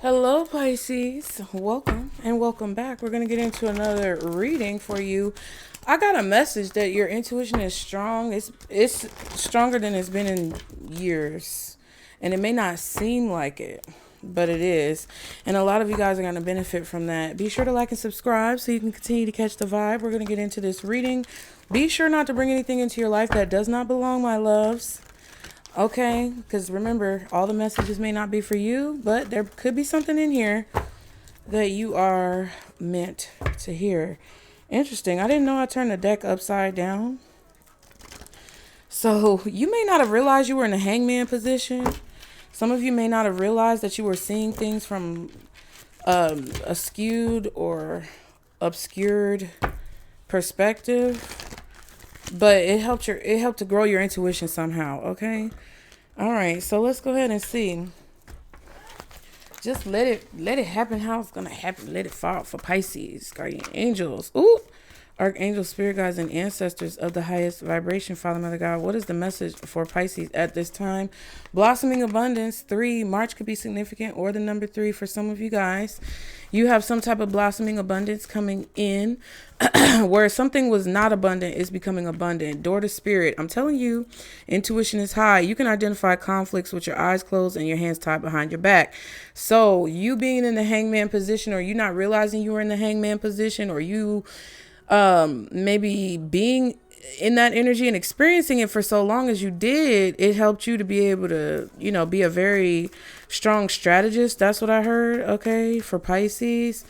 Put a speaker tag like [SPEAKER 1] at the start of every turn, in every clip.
[SPEAKER 1] Hello, Pisces. Welcome and welcome back. We're going to get into another reading for you. I got a message that your intuition is strong. It's stronger than it's been in years. And it may not seem like it, but it is. And a lot of you guys are going to benefit from that. Be sure to like and subscribe so you can continue to catch the vibe. We're going to get into this reading. Be sure not to bring anything into your life that does not belong, my loves. Okay, because remember, all the messages may not be for you, but there could be something in here that you are meant to hear. Interesting. I didn't know I turned the deck upside down. So you may not have realized you were in a hangman position. Some of you may not have realized that you were seeing things from a skewed or obscured perspective. But it helped to grow your intuition somehow, okay? All right, so let's go ahead and see. Just let it happen how it's gonna happen. Let it fall for Pisces, guardian angels. Ooh, archangels, spirit guides, and ancestors of the highest vibration, Father, Mother, God. What is the message for Pisces at this time? Blossoming abundance. 3. March could be significant, or the number 3 for some of you guys. You have some type of blossoming abundance coming in. Where something was not abundant is becoming abundant. Door to spirit. I'm telling you, intuition is high. You can identify conflicts with your eyes closed and your hands tied behind your back. So you being in the hangman position, or you not realizing you were in the hangman position, or you maybe being in that energy and experiencing it for so long as you did, it helped you to be able to, be a very strong strategist. That's what I heard. Okay. For Pisces.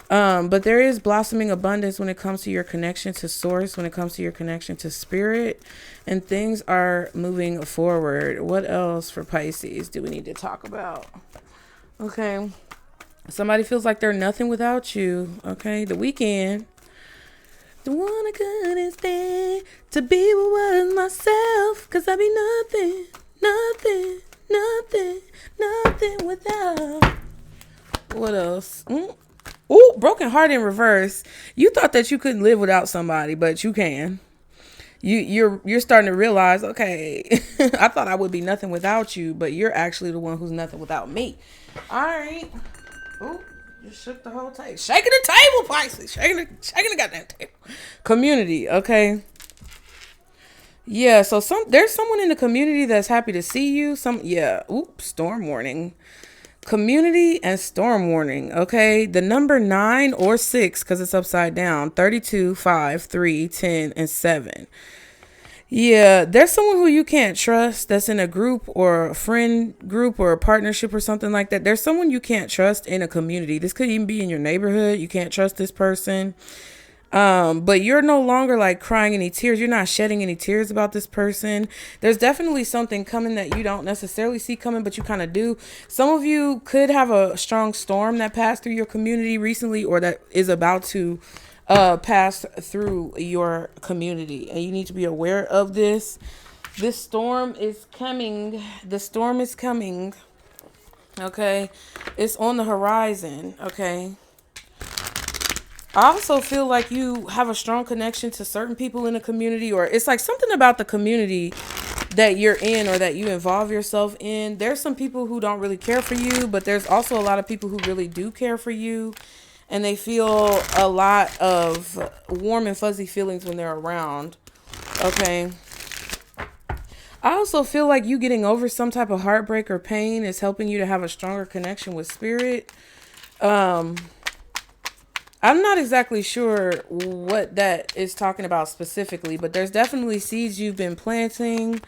[SPEAKER 1] But there is blossoming abundance when it comes to your connection to source, when it comes to your connection to spirit, and things are moving forward. What else for Pisces do we need to talk about? Okay. Somebody feels like they're nothing without you. Okay. The weekend. The one I couldn't stand to be what was myself, 'cause I be nothing without. What else? Ooh, broken heart in reverse. You thought that you couldn't live without somebody, but you can. You're starting to realize, okay, I thought I would be nothing without you, but you're actually the one who's nothing without me. All right. Ooh, just shook the whole table. Shaking the table, Pisces. Shaking the goddamn table. Community, okay. Yeah, so there's someone in the community that's happy to see you. Storm warning. Community and storm warning, okay? The number 9 or 6, because it's upside down, 32, 5, 3, 10, and 7. Yeah, there's someone who you can't trust that's in a group or a friend group or a partnership or something like that. There's someone you can't trust in a community. This could even be in your neighborhood. You can't trust this person. But you're no longer like crying any tears. You're not shedding any tears about this person. There's definitely something coming that you don't necessarily see coming, but you kind of do. Some of you could have a strong storm that passed through your community recently, or that is about to pass through your community, and you need to be aware of this. This storm is coming. The storm is coming. Okay. It's on the horizon. Okay. I also feel like you have a strong connection to certain people in the community, or it's like something about the community that you're in or that you involve yourself in. There's some people who don't really care for you, but there's also a lot of people who really do care for you, and they feel a lot of warm and fuzzy feelings when they're around. Okay. I also feel like you getting over some type of heartbreak or pain is helping you to have a stronger connection with spirit. I'm not exactly sure what that is talking about specifically, but there's definitely seeds you've been planting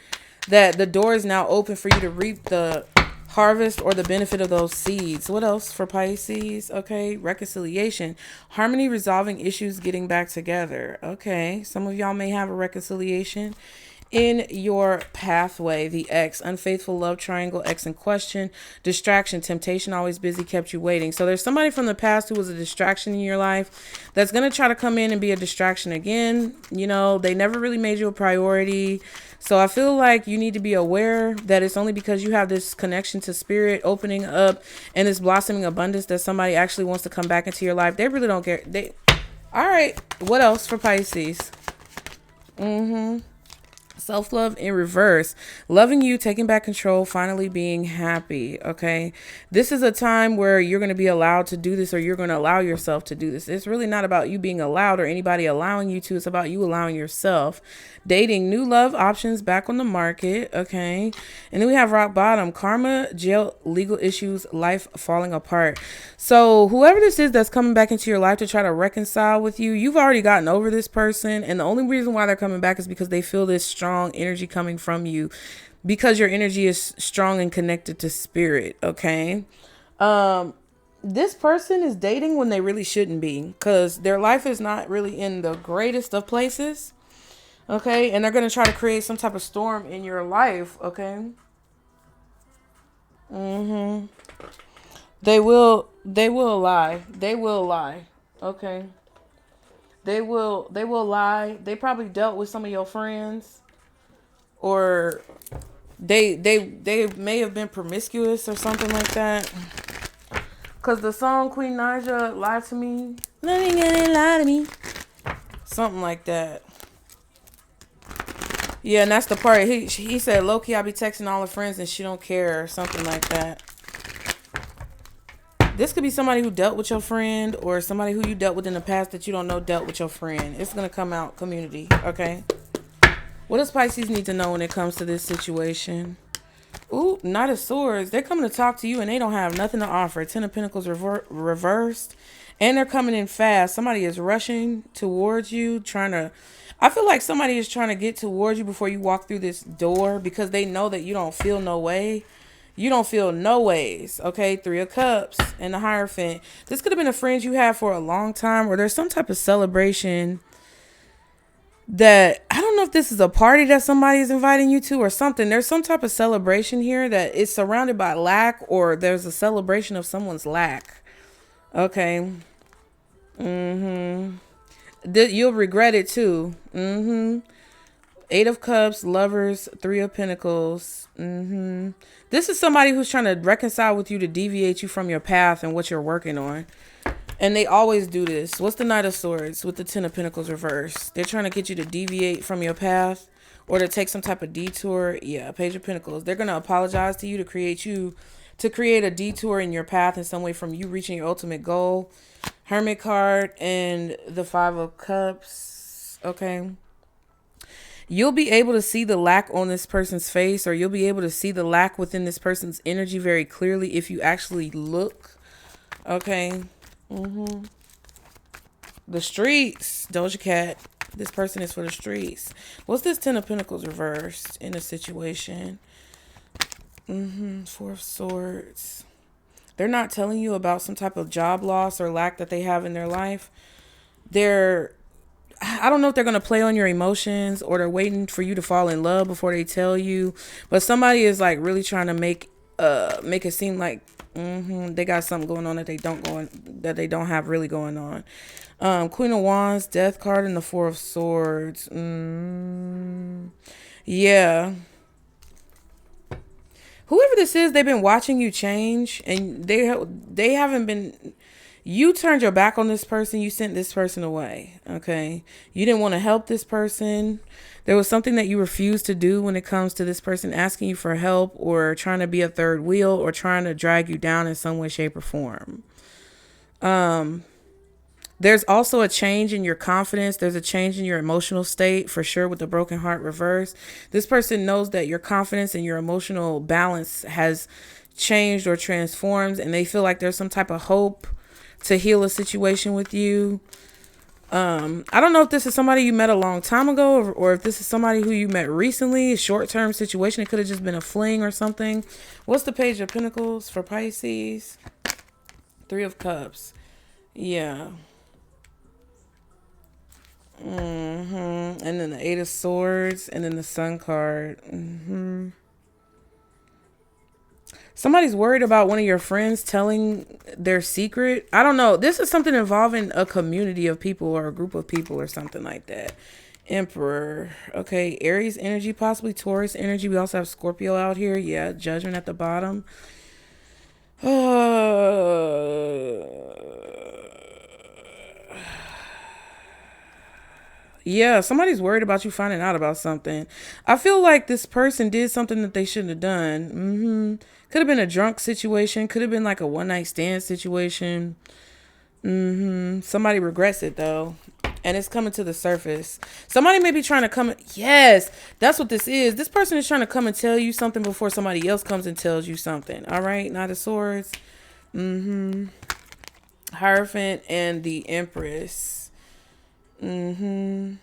[SPEAKER 1] that the door is now open for you to reap the harvest or the benefit of those seeds. What else for Pisces? Okay, reconciliation, harmony, resolving issues, getting back together. Okay, some of y'all may have a reconciliation in your pathway. The X, unfaithful love triangle, X in question, distraction, temptation, always busy, kept you waiting. So there's somebody from the past who was a distraction in your life that's going to try to come in and be a distraction again. They never really made you a priority. So I feel like you need to be aware that it's only because you have this connection to spirit opening up and this blossoming abundance that somebody actually wants to come back into your life. They really don't care. All right. What else for Pisces? Self-love in reverse, loving you, taking back control, finally being happy. Okay. This is a time where you're going to be allowed to do this, or you're going to allow yourself to do this. It's really not about you being allowed or anybody allowing you to. It's about you allowing yourself. Dating, new love options back on the market. Okay. And then we have rock bottom, karma, jail, legal issues, life falling apart. So whoever this is that's coming back into your life to try to reconcile with you, you've already gotten over this person. And the only reason why they're coming back is because they feel this strong energy coming from you, because your energy is strong and connected to spirit. Okay. This person is dating when they really shouldn't be, because their life is not really in the greatest of places. Okay. And they're going to try to create some type of storm in your life. Okay. They will lie. They will lie. Okay. They will lie. They probably dealt with some of your friends, or they may have been promiscuous or something like that. Cause the song Queen Naija, Lie to Me, letting it lie to me, something like that. Yeah, and that's the part he said, low key I be texting all her friends and she don't care, or something like that. This could be somebody who dealt with your friend, or somebody who you dealt with in the past that you don't know dealt with your friend. It's gonna come out, community. Okay. What does Pisces need to know when it comes to this situation? Ooh, Knight of Swords. They're coming to talk to you and they don't have nothing to offer. Ten of Pentacles reversed. And they're coming in fast. Somebody is rushing towards you, I feel like somebody is trying to get towards you before you walk through this door, because they know that you don't feel no way. You don't feel no ways. Okay. 3 of Cups and the Hierophant. This could have been a friend you had for a long time, or there's some type of celebration that, I don't know if this is a party that somebody is inviting you to or something. There's some type of celebration here that is surrounded by lack, or there's a celebration of someone's lack. Okay. You'll regret it too. 8 of Cups, Lovers, 3 of Pentacles. This is somebody who's trying to reconcile with you to deviate you from your path and what you're working on. And they always do this. What's the Knight of Swords with the 10 of Pentacles reversed? They're trying to get you to deviate from your path, or to take some type of detour. Yeah, Page of Pentacles. They're going to apologize to you to create a detour in your path in some way from you reaching your ultimate goal. Hermit card and the 5 of Cups. Okay. You'll be able to see the lack on this person's face, or you'll be able to see the lack within this person's energy very clearly if you actually look. Okay. The streets, Doja Cat. This person is for the streets. What's this 10 of Pentacles reversed in a situation? 4 of Swords. They're not telling you about some type of job loss or lack that they have in their life. I don't know if they're going to play on your emotions, or they're waiting for you to fall in love before they tell you. But somebody is like really trying to make it seem like they got something going on that they don't have really going on. Queen of Wands, Death card, and the 4 of Swords. Yeah. Whoever this is, they've been watching you change, and they haven't been. You turned your back on this person. You sent this person away. Okay. You didn't want to help this person. There was something that you refused to do when it comes to this person asking you for help, or trying to be a third wheel, or trying to drag you down in some way, shape, or form. There's also a change in your confidence. There's a change in your emotional state, for sure, with the broken heart reverse. This person knows that your confidence and your emotional balance has changed or transformed, and they feel like there's some type of hope to heal a situation with you. I don't know if this is somebody you met a long time ago, or if this is somebody who you met recently, a short-term situation. It could have just been a fling or something. What's the Page of Pentacles for Pisces? 3 of Cups. Yeah. And then the 8 of Swords, and then the Sun card. Somebody's worried about one of your friends telling their secret. I don't know. This is something involving a community of people, or a group of people, or something like that. Emperor. Okay. Aries energy, possibly Taurus energy. We also have Scorpio out here. Yeah. Judgment at the bottom. Yeah, somebody's worried about you finding out about something. I feel like this person did something that they shouldn't have done. Could have been a drunk situation. Could have been like a one night stand situation. Somebody regrets it though. And it's coming to the surface. Somebody may be trying to come. Yes, that's what this is. This person is trying to come and tell you something before somebody else comes and tells you something. All right, Knight of Swords. Hierophant and the Empress. This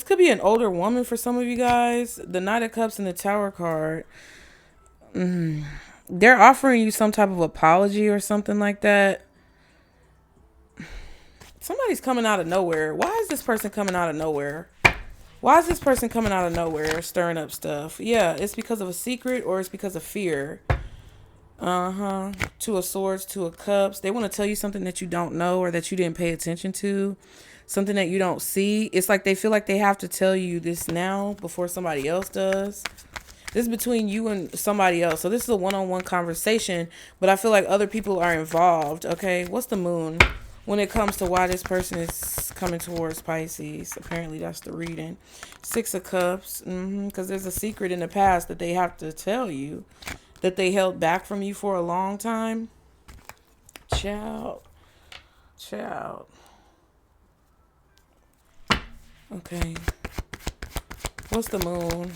[SPEAKER 1] could be an older woman for some of you guys. The Knight of Cups and the Tower card. They're offering you some type of apology or something like that. Somebody's coming out of nowhere. Why is this person coming out of nowhere? Why is this person coming out of nowhere stirring up stuff? Yeah, it's because of a secret or it's because of fear. Two of Swords, Two of Cups. They want to tell you something that you don't know or that you didn't pay attention to. Something that you don't see. It's like they feel like they have to tell you this now before somebody else does. This is between you and somebody else. So this is a one-on-one conversation, but I feel like other people are involved. Okay, what's the moon when it comes to why this person is coming towards Pisces? Apparently that's the reading. Six of Cups, because there's a secret in the past that they have to tell you, that they held back from you for a long time. Child. Okay. What's the moon?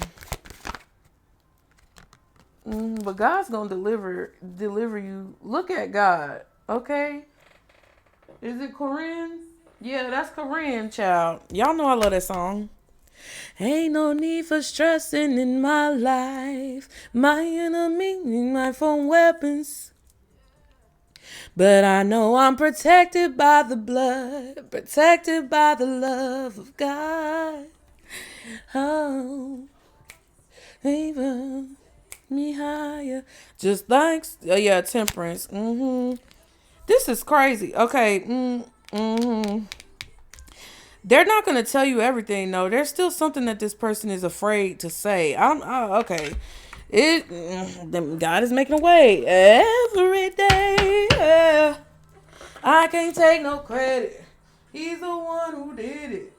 [SPEAKER 1] But God's gonna deliver you. Look at God. Okay. Is it Corinne? Yeah, that's Corinne, child. Y'all know I love that song. Ain't no need for stressing in my life. My enemy need my phone weapons. But I know I'm protected by the blood, protected by the love of God. Oh, even me higher. Just like, Temperance. This is crazy. Okay. They're not going to tell you everything, though. There's still something that this person is afraid to say. Okay. God is making a way every day. Yeah. I can't take no credit. He's the one who did it.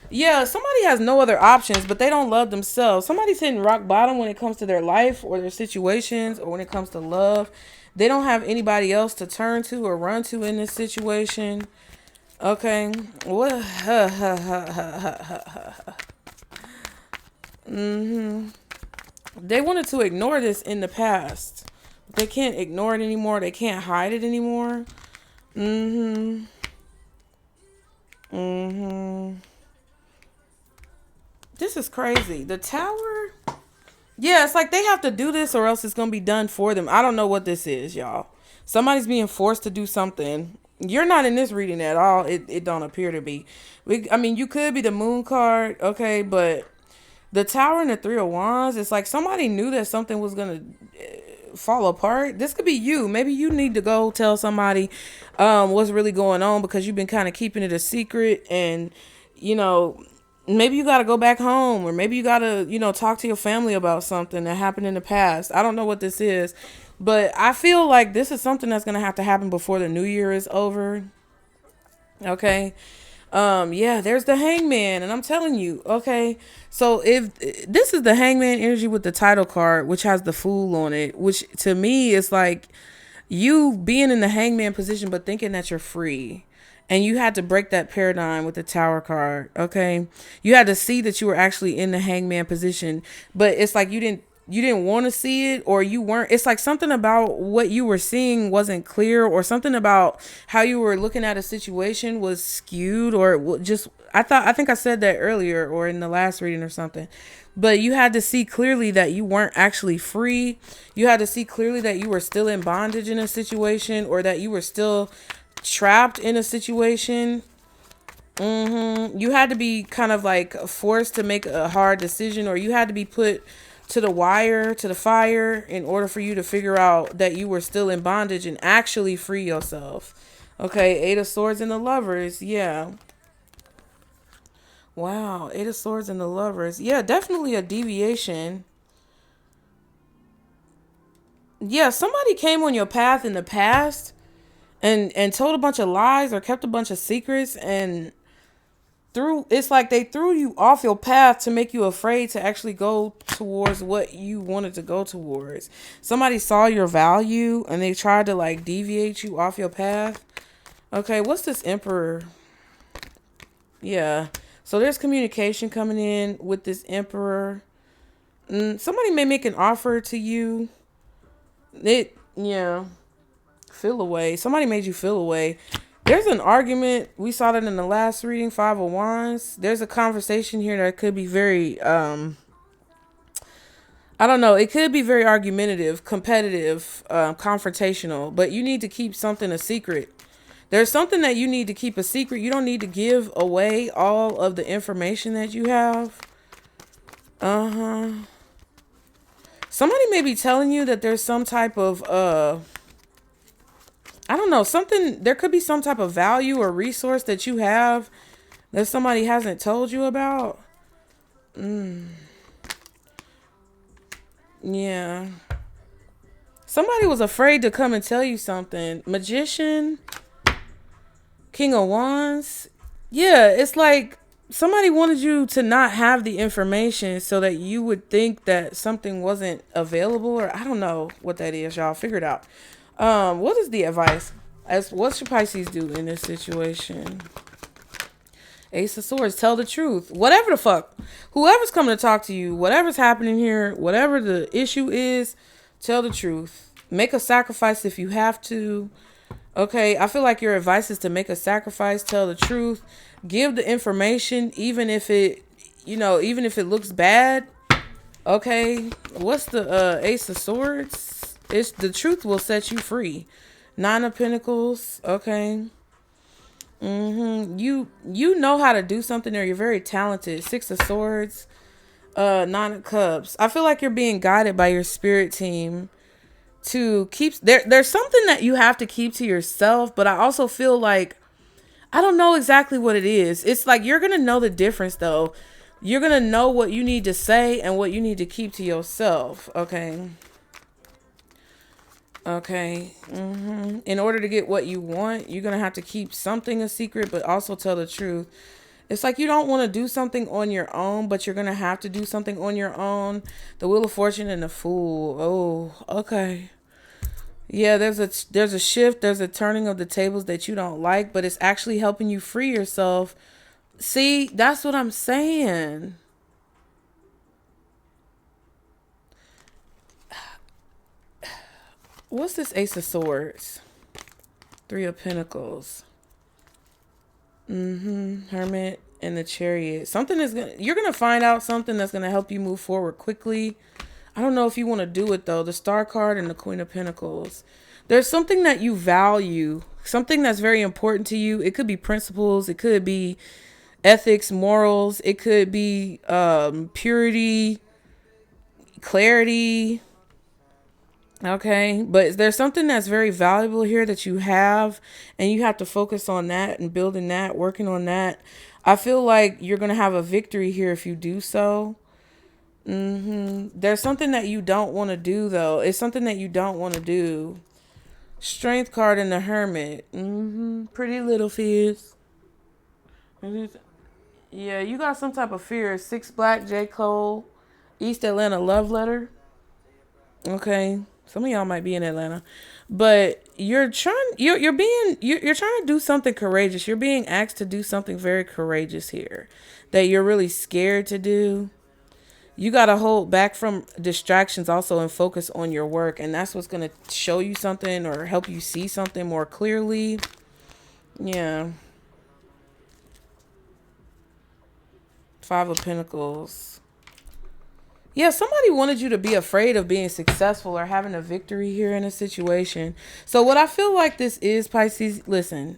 [SPEAKER 1] Yeah, somebody has no other options, but they don't love themselves. Somebody's hitting rock bottom when it comes to their life or their situations or when it comes to love. They don't have anybody else to turn to or run to in this situation. Okay. What? They wanted to ignore this in the past. They can't ignore it anymore. They can't hide it anymore. This is crazy. The Tower. Yeah, it's like they have to do this or else it's going to be done for them. I don't know what this is, y'all. Somebody's being forced to do something. You're not in this reading at all. It don't appear to be. You could be the Moon card, okay, but the Tower and the Three of Wands, it's like somebody knew that something was going to fall apart. This could be you. Maybe you need to go tell somebody what's really going on because you've been kind of keeping it a secret and, maybe you got to go back home or maybe you got to, talk to your family about something that happened in the past. I don't know what this is, but I feel like this is something that's going to have to happen before the new year is over. Okay. There's the Hangman and I'm telling you, okay. So if this is the Hangman energy with the title card, which has the Fool on it, which to me is like you being in the Hangman position, but thinking that you're free. And you had to break that paradigm with the Tower card, okay? You had to see that you were actually in the Hangman position, but it's like you didn't want to see it or you weren't. It's like something about what you were seeing wasn't clear or something about how you were looking at a situation was skewed or just, I think I said that earlier or in the last reading or something. But you had to see clearly that you weren't actually free. You had to see clearly that you were still in bondage in a situation or that you were still trapped in a situation. You had to be kind of like forced to make a hard decision or you had to be put to the fire in order for you to figure out that you were still in bondage and actually free yourself. Okay, Eight of Swords and the Lovers. Yeah. Wow, Eight of Swords and the Lovers. Yeah, definitely a deviation. Yeah, somebody came on your path in the past and told a bunch of lies or kept a bunch of secrets and it's like they threw you off your path to make you afraid to actually go towards what you wanted to go towards. Somebody saw your value and they tried to like deviate you off your path. Okay, what's this Emperor? Yeah. So there's communication coming in with this Emperor. Somebody may make an offer to you. Feel away. Somebody made you feel away. There's an argument. We saw that in the last reading, Five of Wands. There's a conversation here that could be very, I don't know. It could be very argumentative, competitive, confrontational, but you need to keep something a secret. There's something that you need to keep a secret. You don't need to give away all of the information that you have. Somebody may be telling you that there's some type of, I don't know, there could be some type of value or resource that you have that somebody hasn't told you about. Yeah. Somebody was afraid to come and tell you something. Magician, King of Wands. Yeah, it's like somebody wanted you to not have the information so that you would think that something wasn't available, or I don't know what that is, y'all. Figure it out. What is the advice? What should Pisces do in this situation? Ace of Swords, tell the truth. Whatever the fuck. Whoever's coming to talk to you, whatever's happening here, whatever the issue is, tell the truth. Make a sacrifice if you have to. Okay, I feel like your advice is to make a sacrifice, tell the truth, give the information, even if it looks bad. Okay, what's the Ace of Swords? It's the truth will set you free. Nine of Pentacles. Okay. You know how to do something, or you're very talented. Six of Swords. Nine of Cups. I feel like you're being guided by your spirit team to keep there's something that you have to keep to yourself, but I also feel like I don't know exactly what it is. It's like you're gonna know the difference though. You're gonna know what you need to say and what you need to keep to yourself. Okay. In order to get what you want, you're gonna have to keep something a secret, but also tell the truth. It's like you don't want to do something on your own, but you're gonna have to do something on your own. The Wheel of Fortune and the Fool. Oh, okay. Yeah, there's a shift, there's a turning of the tables that you don't like, but it's actually helping you free yourself. See, that's what I'm saying. What's this Ace of Swords? Three of Pentacles. Hermit and the Chariot. You're gonna find out something that's gonna help you move forward quickly. I don't know if you want to do it though. The Star card and the Queen of Pentacles. There's something that you value, something that's very important to you. It could be principles. It could be ethics, morals. It could be purity, clarity. Okay, but there's something that's very valuable here that you have, and you have to focus on that and building that, working on that. I feel like you're going to have a victory here if you do so. There's something that you don't want to do, though. It's something that you don't want to do. Strength card and the Hermit. Pretty little fears. Yeah, you got some type of fear. 6 Black, J. Cole, East Atlanta love letter. Okay. Some of y'all might be in Atlanta, but you're trying to do something courageous. You're being asked to do something very courageous here that you're really scared to do. You got to hold back from distractions also and focus on your work. And that's what's going to show you something or help you see something more clearly. Yeah. 5 of Pentacles. Yeah, somebody wanted you to be afraid of being successful or having a victory here in a situation. So what I feel like this is, Pisces, listen.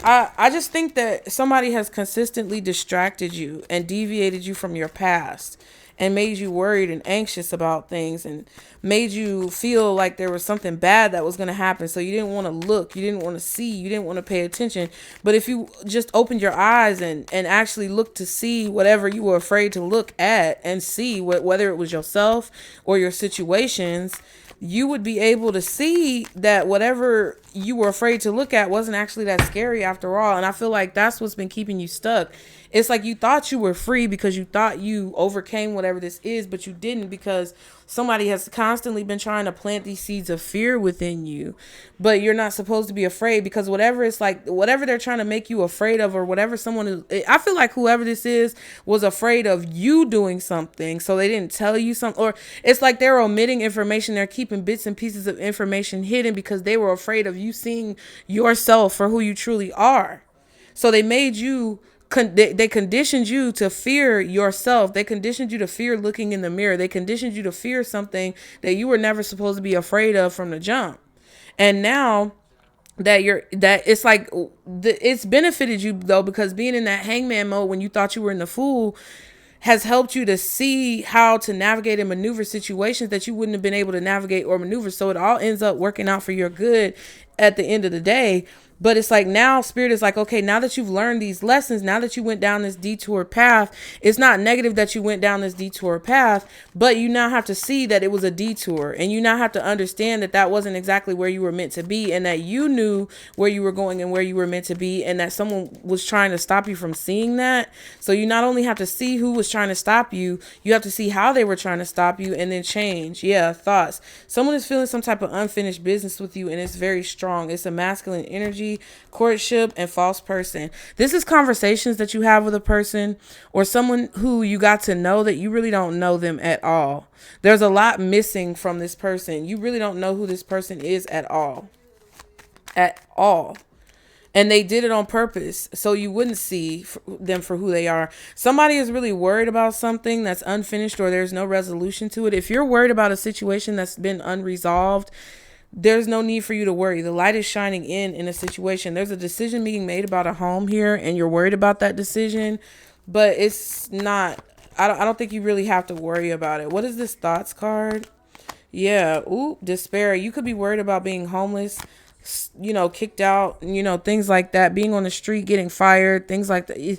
[SPEAKER 1] I just think that somebody has consistently distracted you and deviated you from your past and made you worried and anxious about things and made you feel like there was something bad that was going to happen. So you didn't want to look, you didn't want to see, you didn't want to pay attention. But if you just opened your eyes and actually looked to see whatever you were afraid to look at and see, whether it was yourself or your situations, you would be able to see that whatever you were afraid to look at wasn't actually that scary after all. And I feel like that's what's been keeping you stuck. It's like you thought you were free because you thought you overcame whatever this is, but you didn't, because somebody has constantly been trying to plant these seeds of fear within you. But you're not supposed to be afraid, because whatever it's like, whatever they're trying to make you afraid of, or whatever someone is, I feel like whoever this is was afraid of you doing something, so they didn't tell you something. Or it's like they're omitting information, they're keeping bits and pieces of information hidden because they were afraid of you seeing yourself for who you truly are. So they made you, they conditioned you to fear yourself. They conditioned you to fear looking in the mirror. They conditioned you to fear something that you were never supposed to be afraid of from the jump. And now that it's like, it's benefited you though, because being in that hangman mode when you thought you were in the fool has helped you to see how to navigate and maneuver situations that you wouldn't have been able to navigate or maneuver. So it all ends up working out for your good at the end of the day. But it's like, now spirit is like, okay, now that you've learned these lessons, now that you went down this detour path, it's not negative that you went down this detour path, but you now have to see that it was a detour, and you now have to understand that that wasn't exactly where you were meant to be, and that you knew where you were going and where you were meant to be, and that someone was trying to stop you from seeing that. So you not only have to see who was trying to stop you, you have to see how they were trying to stop you, and then change. Yeah, thoughts. Someone is feeling some type of unfinished business with you, and it's very strong. It's a masculine energy, courtship, and false person. This is conversations that you have with a person or someone who you got to know that you really don't know them at all. There's a lot missing from this person. You really don't know who this person is at all. At all. And they did it on purpose so you wouldn't see them for who they are. Somebody is really worried about something that's unfinished, or there's no resolution to it. If you're worried about a situation that's been unresolved, there's no need for you to worry. The light is shining in a situation. There's a decision being made about a home here, and you're worried about that decision, but it's not, I don't think you really have to worry about it. What is this thoughts card? Yeah. Ooh, despair. You could be worried about being homeless, kicked out, things like that, being on the street, getting fired, things like that.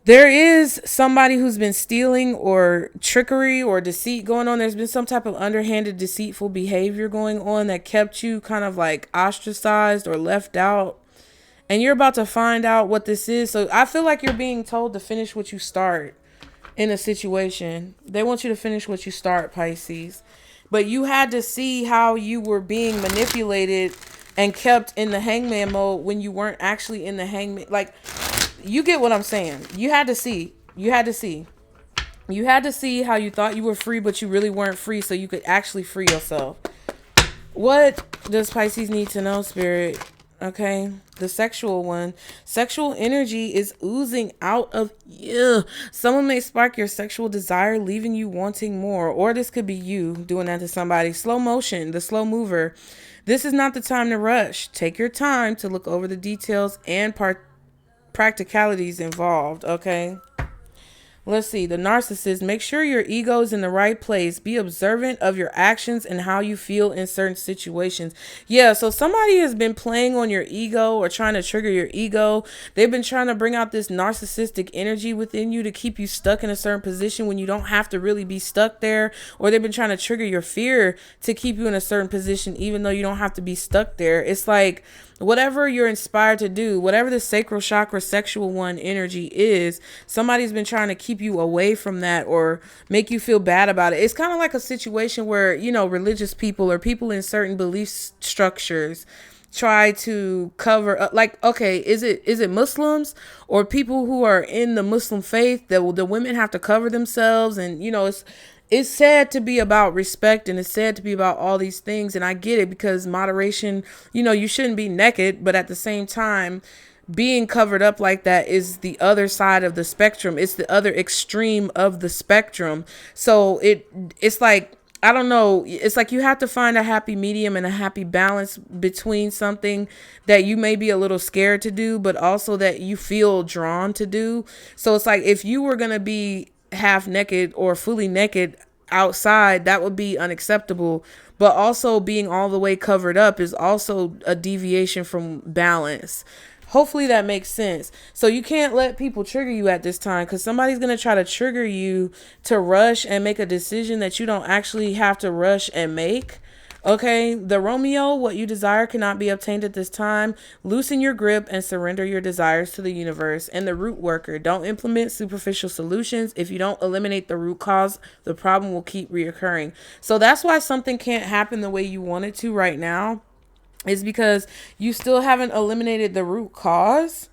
[SPEAKER 1] There is somebody who's been stealing or trickery or deceit going on. There's been some type of underhanded, deceitful behavior going on that kept you kind of like ostracized or left out. And you're about to find out what this is. So I feel like you're being told to finish what you start in a situation. They want you to finish what you start, Pisces. But you had to see how you were being manipulated and kept in the hangman mode when you weren't actually in the hangman. Like, you get what I'm saying. You had to see how you thought you were free, but you really weren't free, so you could actually free yourself. What does Pisces need to know, Spirit? Okay, the sexual one. Sexual energy is oozing out of you. Someone may spark your sexual desire, leaving you wanting more. Or this could be you doing that to somebody. Slow motion, the slow mover. This is not the time to rush. Take your time to look over the details and practicalities involved. Okay, let's see. The narcissist. Make sure your ego is in the right place. Be observant of your actions and how you feel in certain situations. Yeah, so somebody has been playing on your ego or trying to trigger your ego. They've been trying to bring out this narcissistic energy within you to keep you stuck in a certain position when you don't have to really be stuck there. Or they've been trying to trigger your fear to keep you in a certain position even though you don't have to be stuck there. It's like, whatever you're inspired to do, whatever the sacral chakra sexual one energy is, somebody's been trying to keep you away from that or make you feel bad about it. It's kind of like a situation where, religious people or people in certain belief structures try to cover up, like, okay, is it Muslims or people who are in the Muslim faith that the women have to cover themselves, and it's said to be about respect, and it's said to be about all these things. And I get it, because moderation, you shouldn't be naked, but at the same time, being covered up like that is the other side of the spectrum. It's the other extreme of the spectrum. So it's like, I don't know. It's like you have to find a happy medium and a happy balance between something that you may be a little scared to do, but also that you feel drawn to do. So it's like, if you were going to be half naked or fully naked outside, that would be unacceptable, but also being all the way covered up is also a deviation from balance. Hopefully that makes sense. So you can't let people trigger you at this time, because somebody's going to try to trigger you to rush and make a decision that you don't actually have to rush and make. Okay, the Romeo, what you desire cannot be obtained at this time. Loosen your grip and surrender your desires to the universe. And the root worker, don't implement superficial solutions. If you don't eliminate the root cause, the problem will keep reoccurring. So that's why something can't happen the way you want it to right now, is because you still haven't eliminated the root cause.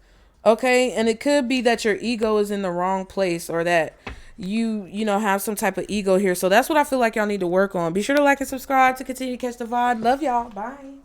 [SPEAKER 1] Okay, and it could be that your ego is in the wrong place, or that you know, have some type of ego here. So that's what I feel like y'all need to work on. Be sure to like and subscribe to continue to catch the vibe. Love y'all. Bye.